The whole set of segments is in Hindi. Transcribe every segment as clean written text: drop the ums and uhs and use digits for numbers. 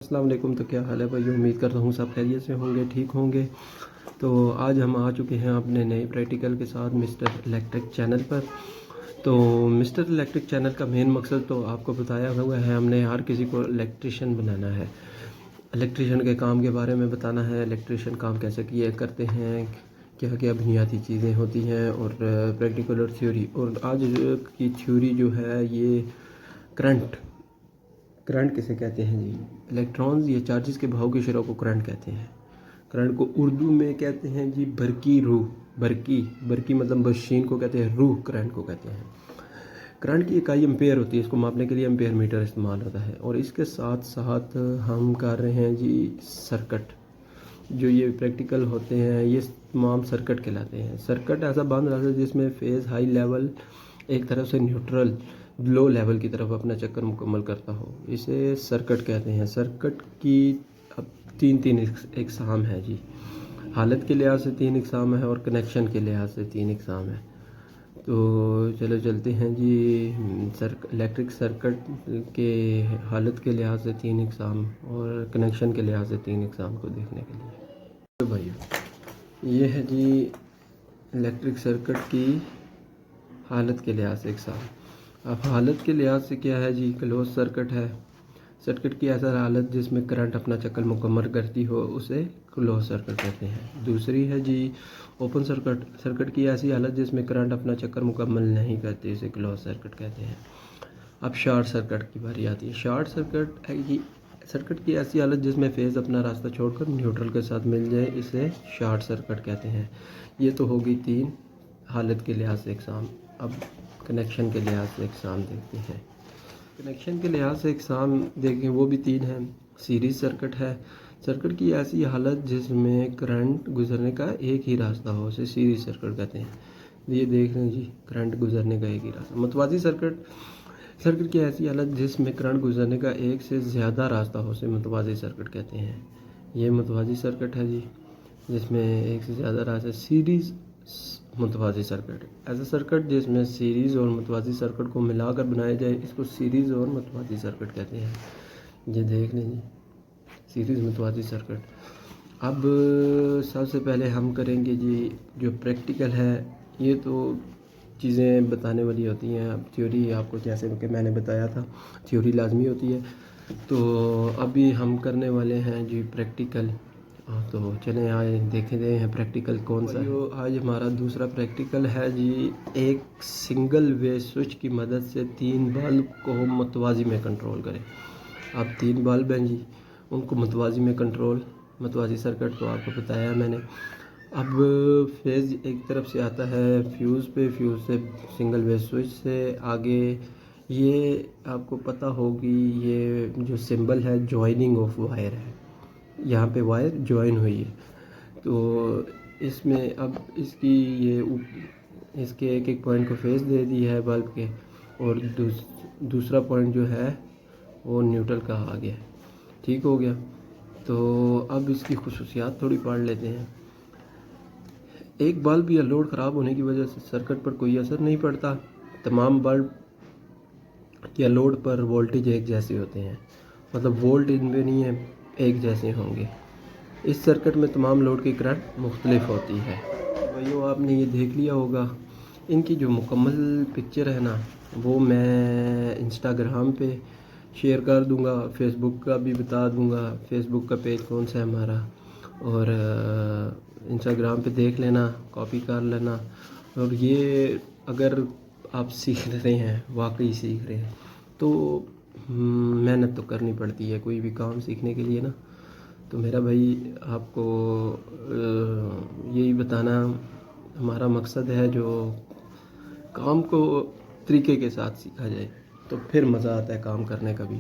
अस्सलाम वालेकुम। तो क्या हाल है भाई, उम्मीद करता हूँ सब खैरियत से होंगे, ठीक होंगे। तो आज हम आ चुके हैं अपने नए प्रैक्टिकल के साथ मिस्टर इलेक्ट्रिक चैनल पर। तो मिस्टर इलेक्ट्रिक चैनल का मेन मकसद तो आपको बताया हुआ है, हमने हर किसी को इलेक्ट्रिशियन बनाना है, इलेक्ट्रिशियन के काम के बारे में बताना है, इलेक्ट्रिशियन काम कैसे किए करते हैं, क्या क्या बुनियादी चीज़ें होती हैं और प्रैक्टिकल और थ्योरी। और आज की थ्योरी जो है ये करंट किसे कहते हैं जी? इलेक्ट्रॉन्स या चार्जेस के बहाव की शरह को करंट कहते हैं। करंट को उर्दू में कहते हैं जी बरकी रूह। बरकी मतलब मशीन को कहते हैं, रूह करंट को कहते हैं। करंट की इकाई एम्पेयर होती है, इसको मापने के लिए एम्पेयर मीटर इस्तेमाल होता है। और इसके साथ साथ हम कर रहे हैं जी सर्किट। जो ये प्रैक्टिकल होते हैं ये तमाम सर्किट कहलाते हैं। सर्किट ऐसा बंद रहता है जिसमें फेज़ हाई लेवल एक तरफ से न्यूट्रल लो लेवल की तरफ अपना चक्कर मुकम्मल करता हो, इसे सर्किट कहते हैं। सर्किट की अब तीन इकसाम है जी। हालत के लिहाज से 3 इकसाम है और कनेक्शन के लिहाज से 3 इकसाम है। तो चलो चलते हैं जी। इलेक्ट्रिक सर्किट के हालत के लिहाज से 3 इकसाम और कनेक्शन के लिहाज से 3 इकसाम को देखने के लिए तो भाई ये है जी इलेक्ट्रिक सर्किट की हालत के लिहाज से इकसाम। अब हालत के लिहाज से क्या है जी? क्लोज सर्किट है। सर्किट की ऐसा हालत जिसमें करंट अपना चक्कर मुकम्मल करती हो उसे क्लोज सर्किट कहते हैं। दूसरी है जी ओपन सर्किट। सर्किट की ऐसी हालत जिसमें करंट अपना चक्कर मुकम्मल नहीं करती, इसे क्लोज सर्किट कहते हैं। अब शॉर्ट सर्किट की बारी आती है। शॉर्ट सर्किट की ऐसी हालत जिसमें फेज़ अपना रास्ता छोड़कर न्यूट्रल के साथ मिल जाए, इसे शॉर्ट सर्किट कहते हैं। ये तो होगी 3 हालत के लिहाज से इकसाम। अब कनेक्शन के लिहाज से इकसाम देखते हैं। कनेक्शन के लिहाज से इकसाम देखें, वो भी 3 हैं। सीरीज़ सर्किट है। सर्किट की ऐसी हालत जिसमें करंट गुजरने का एक ही रास्ता हो, उसे सीरीज़ सर्किट कहते हैं। ये देख रहे हैं जी, करंट गुजरने का एक ही रास्ता। मतवाज़ी सर्किट की ऐसी हालत जिसमें करंट गुजरने का एक से ज़्यादा रास्ता हो, उसे मतवाज़ी सर्किट कहते हैं। ये मतवाज़ी सर्किट है जी, जिसमें एक से ज़्यादा रास्ते। सीरीज़ मतवाज़ी सर्किट ऐसा सर्किट जिसमें सीरीज़ और मतवाज़ी सर्किट को मिलाकर बनाया जाए, इसको सीरीज़ और मतवाज़ी सर्किट कहते हैं। ये देख लें जी, सीरीज़ मतवाज़ी सर्किट। अब सबसे पहले हम करेंगे जी जो प्रैक्टिकल है, ये तो चीज़ें बताने वाली होती हैं। अब थ्योरी आपको जैसे कि मैंने बताया था, थ्योरी लाजमी होती है। तो अभी हम करने वाले हैं जी प्रैक्टिकल। तो चलें आए देखें हैं प्रैक्टिकल कौन सा है। आज हमारा दूसरा प्रैक्टिकल है जी। एक सिंगल वे स्विच की मदद से 3 बल्ब को मतवाज़ी में कंट्रोल करें। अब 3 बल्ब हैं जी, उनको मतवाज़ी में कंट्रोल। मतवाज़ी सर्किट तो आपको बताया मैंने। अब फेज़ एक तरफ से आता है फ्यूज़ पे, फ्यूज़ से सिंगल वे स्विच से आगे। ये आपको पता होगी, ये जो सिंबल है जॉइनिंग ऑफ वायर है, यहाँ पे वायर जॉइन हुई है। तो इसमें अब इसकी इसके एक एक पॉइंट को फेस दे दी है बल्ब के, और दूसरा पॉइंट जो है वो न्यूट्रल का आ गया। ठीक हो गया। तो अब इसकी खुसूसियात थोड़ी पढ़ लेते हैं। एक बल्ब या लोड ख़राब होने की वजह से सर्किट पर कोई असर नहीं पड़ता। तमाम बल्ब या लोड पर वोल्टेज एक जैसे होते हैं, मतलब वोल्ट इनमें नहीं है, एक जैसे होंगे। इस सर्किट में तमाम लोड की करंट मुख्तलिफ होती है। भाइयों आपने ये देख लिया होगा। इनकी जो मुकम्मल पिक्चर है ना, वो मैं इंस्टाग्राम पे शेयर कर दूंगा, फेसबुक का भी बता दूंगा, फेसबुक का पेज कौन सा है हमारा, और इंस्टाग्राम पे देख लेना, कॉपी कर लेना। और ये अगर आप सीख रहे हैं, वाकई सीख रहे हैं, तो मेहनत तो करनी पड़ती है कोई भी काम सीखने के लिए ना। तो मेरा भाई आपको यही बताना हमारा मकसद है, जो काम को तरीके के साथ सीखा जाए तो फिर मज़ा आता है काम करने का भी।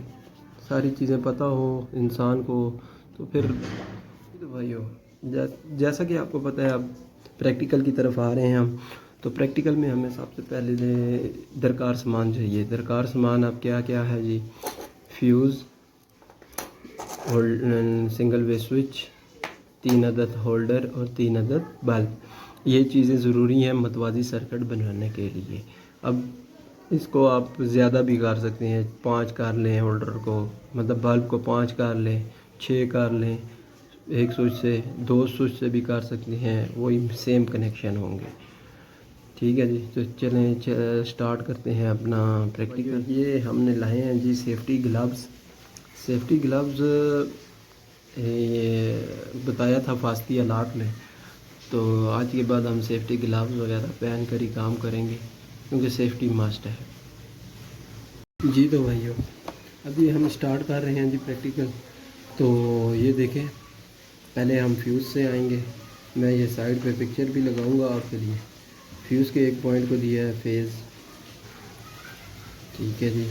सारी चीज़ें पता हो इंसान को तो फिर तो भाई हो। जैसा कि आपको पता है, अब प्रैक्टिकल की तरफ आ रहे हैं हम। तो प्रैक्टिकल में हमें सबसे पहले दरकार सामान चाहिए। दरकार सामान अब क्या क्या है जी? फ्यूज़, सिंगल वे स्विच, 3 अदद होल्डर और 3 अदद बल्ब। ये चीज़ें ज़रूरी हैं मतवाज़ी सर्किट बनाने के लिए। अब इसको आप ज़्यादा भी कर सकते हैं, 5 कर लें होल्डर को, मतलब बल्ब को 5 कर लें, 6 कर लें, एक स्विच से 2 स्विच से भी कर सकते हैं, वही सेम कनेक्शन होंगे। ठीक है जी, तो चलें स्टार्ट करते हैं अपना प्रैक्टिकल। ये हमने लाए हैं जी सेफ्टी ग्लव्स। सेफ्टी ग्लव्स ये बताया था फास्ती अलाट में, तो आज के बाद हम सेफ्टी ग्लव्स वगैरह पहन कर ही काम करेंगे क्योंकि सेफ्टी मस्ट है जी। तो भाइयों अभी हम स्टार्ट कर रहे हैं जी प्रैक्टिकल। तो ये देखें, पहले हम फ्यूज़ से आएंगे। मैं ये साइड पे पिक्चर भी लगाऊंगा आपके लिए। फ्यूज़ के एक पॉइंट को दिया है फेज़। ठीक है जी,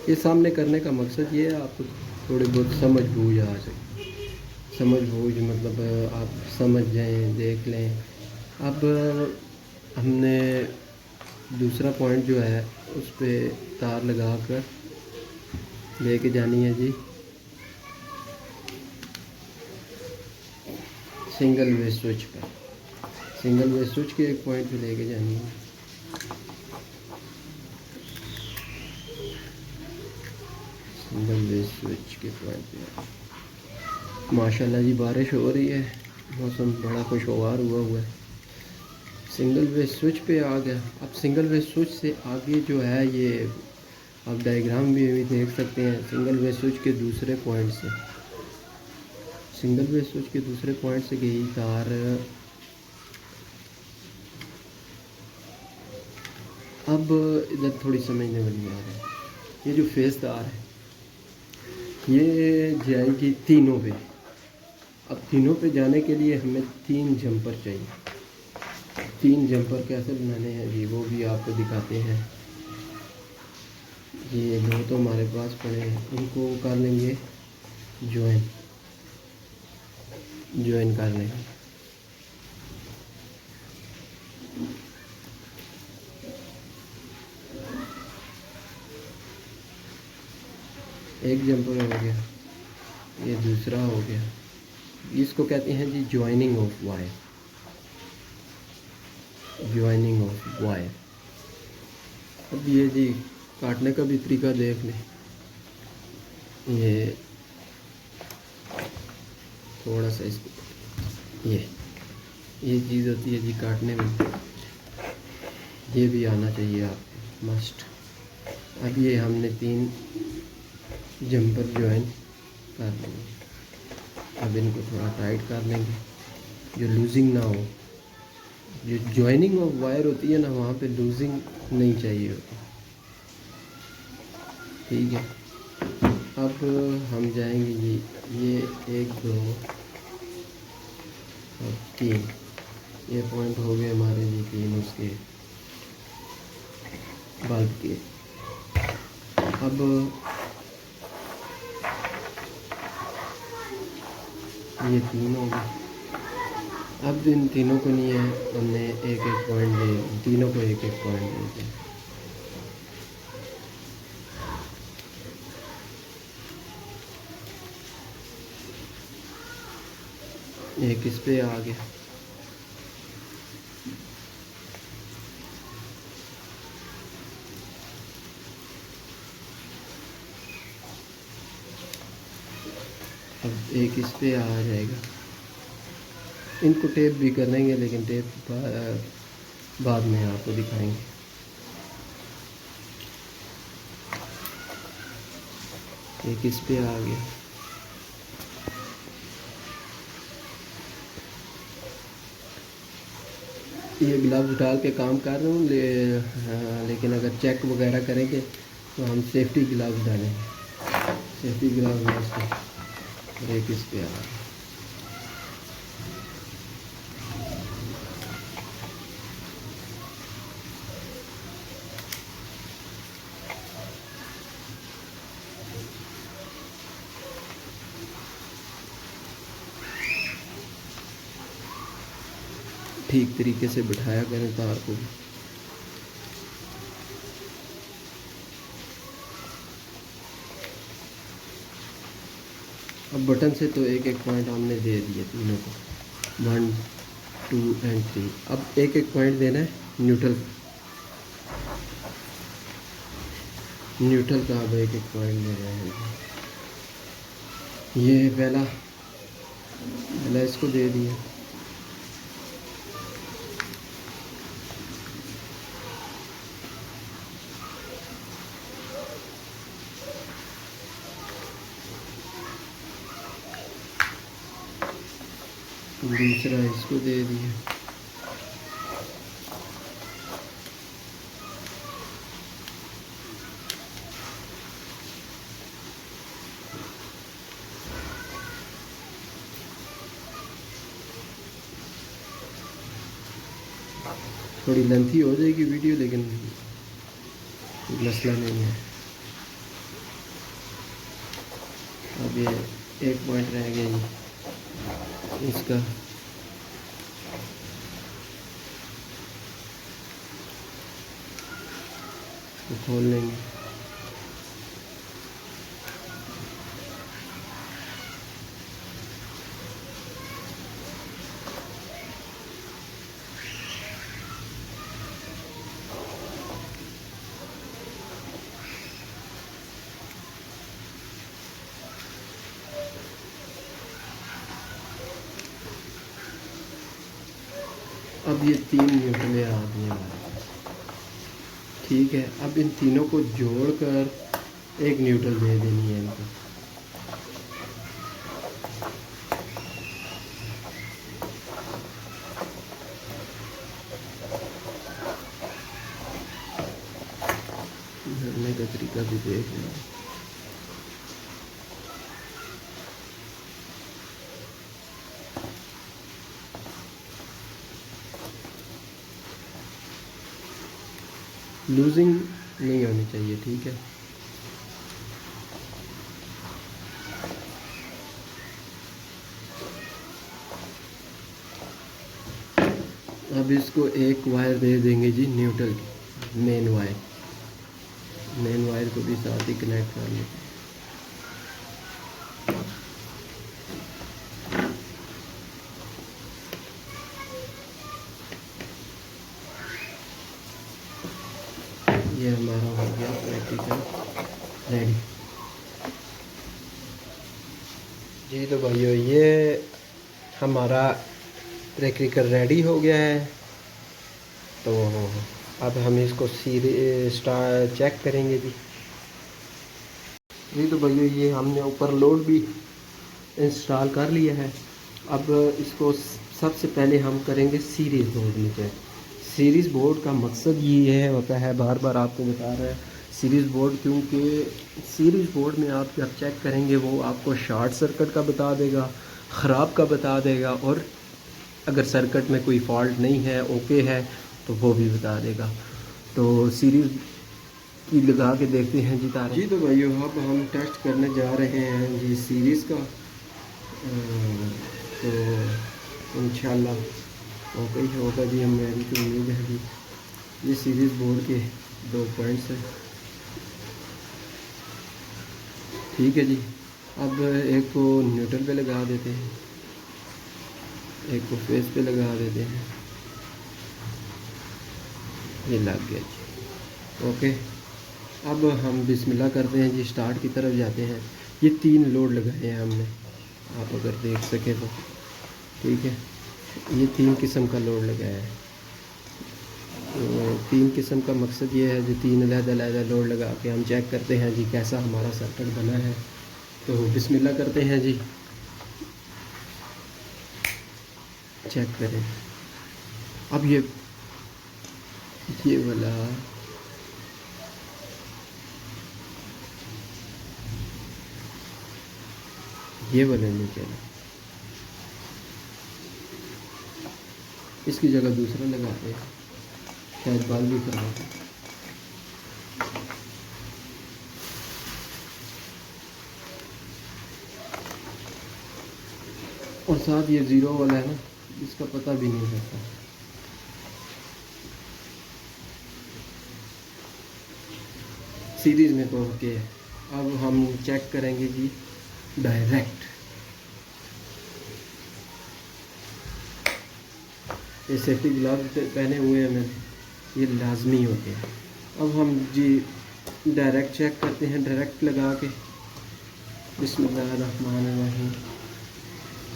ये सामने करने का मकसद ये है आपको थोड़ी बहुत समझ बूझ आ सके। समझ बूझ मतलब आप समझ जाएं, देख लें। अब हमने दूसरा पॉइंट जो है उस पर तार लगा कर लेके जानी है जी सिंगल वे स्विच पर। सिंगल वे स्विच के एक पॉइंट पे लेके जानी है। सिंगल वे स्विच के पॉइंट पे माशाल्लाह जी बारिश हो रही है, मौसम बड़ा खुशगवार हुआ है। सिंगल वे स्विच पे आ गया। अब सिंगल वे स्विच से आगे जो है ये आप डायग्राम भी अभी देख सकते हैं। सिंगल वे स्विच के दूसरे पॉइंट से, सिंगल वे स्विच के दूसरे पॉइंट से गई तार। अब इधर थोड़ी समझने वाली बात है, ये जो फेस तार है ये जाएगी तीनों पे। अब तीनों पे जाने के लिए हमें 3 जंपर चाहिए। 3 जंपर कैसे बनाने हैं जी वो भी आपको दिखाते हैं। ये दो तो हमारे पास पड़े हैं, इनको कर लेंगे ज्वाइन कर लेंगे। एक जंपर हो गया, ये दूसरा हो गया। इसको कहते हैं जी joining of wire. Joining of wire. अब ये जी काटने का भी तरीका देख लें। ये थोड़ा सा इसको ये चीज़ होती है जी काटने में, ये भी आना चाहिए आपको मस्ट। अब ये हमने 3 जंपर ज्वाइन कर लेंगे। अब इनको थोड़ा टाइट कर लेंगे जो लूजिंग ना हो। जो ज्वाइनिंग ऑफ वायर होती है ना वहाँ पे लूजिंग नहीं चाहिए होती। ठीक है, अब हम जाएंगे ये 1 2 और 3, ये पॉइंट हो गए हमारे जी 3 उसके बल्ब के। अब ये 3 हो गए। अब इन तीनों को नहीं है, हमने एक पॉइंट दे, तीनों को एक पॉइंट दे दिया। एक इस पे आ गया। अब एक इस पे आ जाएगा। इनको टेप भी कर लेंगे लेकिन टेप बाद में आपको दिखाएंगे। एक इस पे आ गया। ये ग्लव्स डाल के काम कर रहा हूँ लेकिन अगर चेक वगैरह करेंगे तो हम सेफ्टी ग्लव्स डालेंगे। सेफ्टी ग्लव्स और एक इस पे आ गया। ठीक तरीके से बिठाया करें तार को। अब बटन से तो एक पॉइंट हमने दे दिए तीनों को, 1 2 एंड 3। अब एक पॉइंट देना है न्यूट्रल। न्यूट्रल का अब एक पॉइंट ले रहे हैं। ये पहला इसको दे दिया। दूसरा इसको दे दिया। थोड़ी लेंथी हो जाएगी वीडियो, लेकिन मसला नहीं है। अब ये एक पॉइंट रह गया जी इसका। तो खोल लेंगे। अब ये 3 न्यूट्रलें आ गई हमारे पास। ठीक है, अब इन तीनों को जोड़कर एक न्यूट्रल दे देनी है इनको। भरने का तरीका भी देख लें। लूजिंग नहीं होनी चाहिए, ठीक है। अब इसको एक वायर दे देंगे जी न्यूट्रल की, मेन वायर को भी साथ ही कनेक्ट कर लेते हैं। ये हमारा हो गया प्रैक्टिकल रेडी। जी तो भाइयों, ये हमारा प्रैक्टिकल रेडी हो गया है। तो अब हम इसको चेक करेंगे जी। जी तो भाइयों, ये हमने ऊपर लोड भी इंस्टॉल कर लिया है। अब इसको सबसे पहले हम करेंगे सीरीज़ बोर्ड में चेक। सीरीज़ बोर्ड का मकसद ये होता है, बार बार आपको बता रहा है सीरीज़ बोर्ड, क्योंकि सीरीज़ बोर्ड में आप जब चेक करेंगे वो आपको शॉर्ट सर्किट का बता देगा, ख़राब का बता देगा, और अगर सर्किट में कोई फॉल्ट नहीं है, ओके है, तो वो भी बता देगा। तो सीरीज़ की लगा के देखते हैं जी तारे। जी तो भाइयों, अब हम टेस्ट करने जा रहे हैं जी सीरीज़ का। तो इंशाल्लाह ओके ही होगा जी, हमें तो उम्मीद है जी। ये सीरीज़ बोर्ड के 2 पॉइंट्स हैं, ठीक है जी। अब एक को न्यूट्रल पे लगा देते हैं, एक को फेस पे लगा देते हैं। ये लग गया जी, ओके। अब हम बिस्मिल्लाह करते हैं जी, स्टार्ट की तरफ जाते हैं। ये 3 लोड लगाए हैं हमने, आप अगर देख सकें तो, ठीक है। ये 3 किस्म का लोड लगाया है। तो 3 किस्म का मकसद ये है, जो 3 अलग-अलग लोड लगा के हम चेक करते हैं जी कैसा हमारा सर्किट बना है। तो बिस्मिल्लाह करते हैं जी, चेक करें। अब ये वाला नहीं चला, इसकी जगह दूसरा लगाते हैं, शायद बाल भी खराब है। और साथ ये 0 वाला है ना, इसका पता भी नहीं लगता। सीरीज़ में तो ओके है। अब हम चेक करेंगे जी डायरेक्ट। ये सेफ्टी ग्लव्स पहने हुए हैं मैंने, ये लाजमी होते हैं। अब हम जी डायरेक्ट चेक करते हैं, डायरेक्ट लगा के बिस्मिल्लाहिर्रहमानिर्रहीम।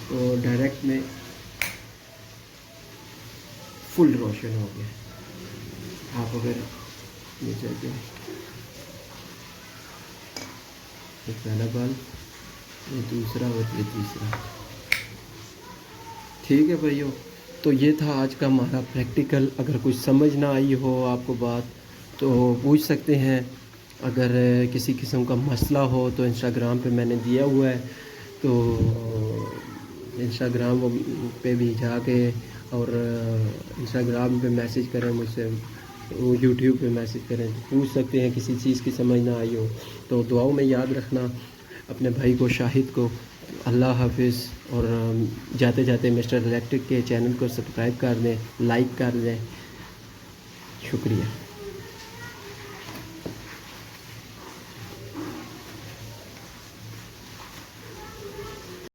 तो डायरेक्ट में फुल रोशन हो गया। आप अगर ये चाहते हैं, ये पहला बल्ब, ये दूसरा और ये तीसरा। ठीक है भाइयों, तो ये था आज का हमारा प्रैक्टिकल। अगर कुछ समझ ना आई हो आपको बात तो पूछ सकते हैं। अगर किसी किस्म का मसला हो तो इंस्टाग्राम पे मैंने दिया हुआ है, तो इंस्टाग्राम पे भी जाके और इंस्टाग्राम पे मैसेज करें मुझसे, वो यूट्यूब पे मैसेज करें, पूछ सकते हैं। किसी चीज़ की समझ ना आई हो तो दुआओं में याद रखना अपने भाई को, शाहिद को। अल्लाह हाफिज़। और जाते जाते मिस्टर इलेक्ट्रिक के चैनल को सब्सक्राइब कर दें, लाइक कर दें। शुक्रिया।